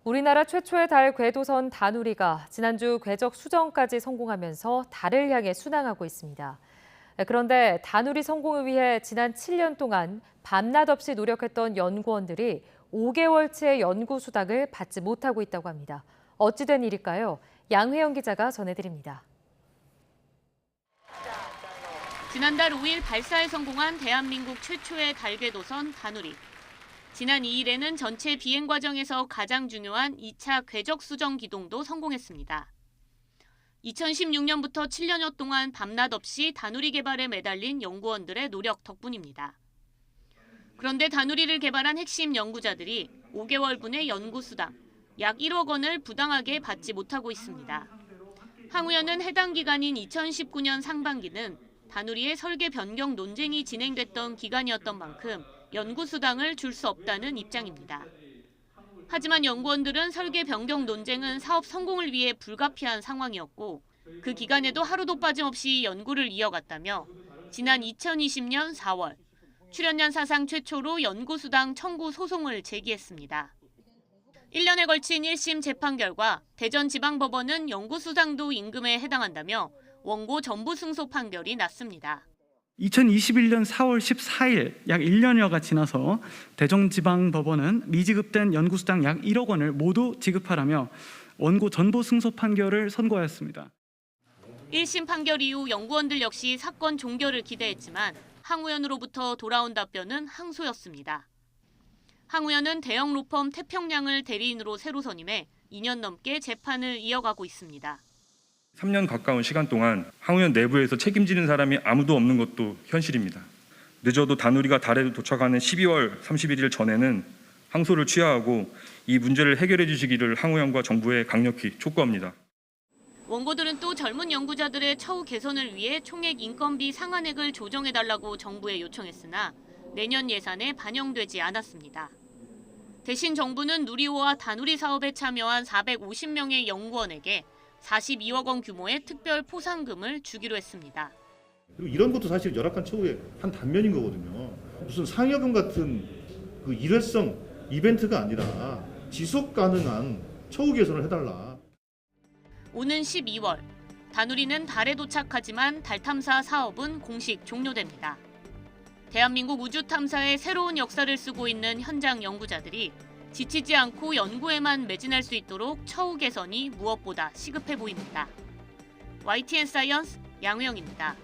우리나라 최초의 달 궤도선 다누리가 지난주 궤적 수정까지 성공하면서 달을 향해 순항하고 있습니다. 그런데 다누리 성공을 위해 지난 7년 동안 밤낮 없이 노력했던 연구원들이 5개월치의 연구 수당을 받지 못하고 있다고 합니다. 어찌 된 일일까요? 양회영 기자가 전해드립니다. 지난달 5일 발사에 성공한 대한민국 최초의 달 궤도선 다누리. 지난 2일에는 전체 비행 과정에서 가장 중요한 2차 궤적 수정 기동도 성공했습니다. 2016년부터 7년여 동안 밤낮 없이 다누리 개발에 매달린 연구원들의 노력 덕분입니다. 그런데 다누리를 개발한 핵심 연구자들이 5개월분의 연구 수당, 약 1억 원을 부당하게 받지 못하고 있습니다. 항우연은 해당 기간인 2019년 상반기는 다누리의 설계 변경 논쟁이 진행됐던 기간이었던 만큼 연구 수당을 줄 수 없다는 입장입니다. 하지만 연구원들은 설계 변경 논쟁은 사업 성공을 위해 불가피한 상황이었고 그 기간에도 하루도 빠짐없이 연구를 이어갔다며 지난 2020년 4월 출연연 사상 최초로 연구 수당 청구 소송을 제기했습니다. 1년에 걸친 1심 재판 결과 대전지방법원은 연구 수당도 임금에 해당한다며 원고 전부 승소 판결이 났습니다. 2021년 4월 14일 약 1년여가 지나서 대전지방법원은 미지급된 연구수당 약 1억 원을 모두 지급하라며 원고 전부 승소 판결을 선고하였습니다. 1심 판결 이후 연구원들 역시 사건 종결을 기대했지만 항우연으로부터 돌아온 답변은 항소였습니다. 항우연은 대형 로펌 태평양을 대리인으로 새로 선임해 2년 넘게 재판을 이어가고 있습니다. 3년 가까운 시간 동안 항우연 내부에서 책임지는 사람이 아무도 없는 것도 현실입니다. 늦어도 다누리가 달에 도착하는 12월 31일 전에는 항소를 취하하고 이 문제를 해결해 주시기를 항우연과 정부에 강력히 촉구합니다. 원고들은 또 젊은 연구자들의 처우 개선을 위해 총액 인건비 상한액을 조정해달라고 정부에 요청했으나 내년 예산에 반영되지 않았습니다. 대신 정부는 누리호와 다누리 사업에 참여한 450명의 연구원에게 42억 원 규모의 특별 포상금을 주기로 했습니다. 그리고 이런 것도 사실 열악한 처우의 한 단면인 거거든요. 무슨 상여금 같은 그 일회성 이벤트가 아니라 지속 가능한 처우 개선을 해달라. 오는 12월 다누리는 달에 도착하지만 달 탐사 사업은 공식 종료됩니다. 대한민국 우주 탐사의 새로운 역사를 쓰고 있는 현장 연구자들이 지치지 않고 연구에만 매진할 수 있도록 처우 개선이 무엇보다 시급해 보입니다. YTN 사이언스 양회영입니다.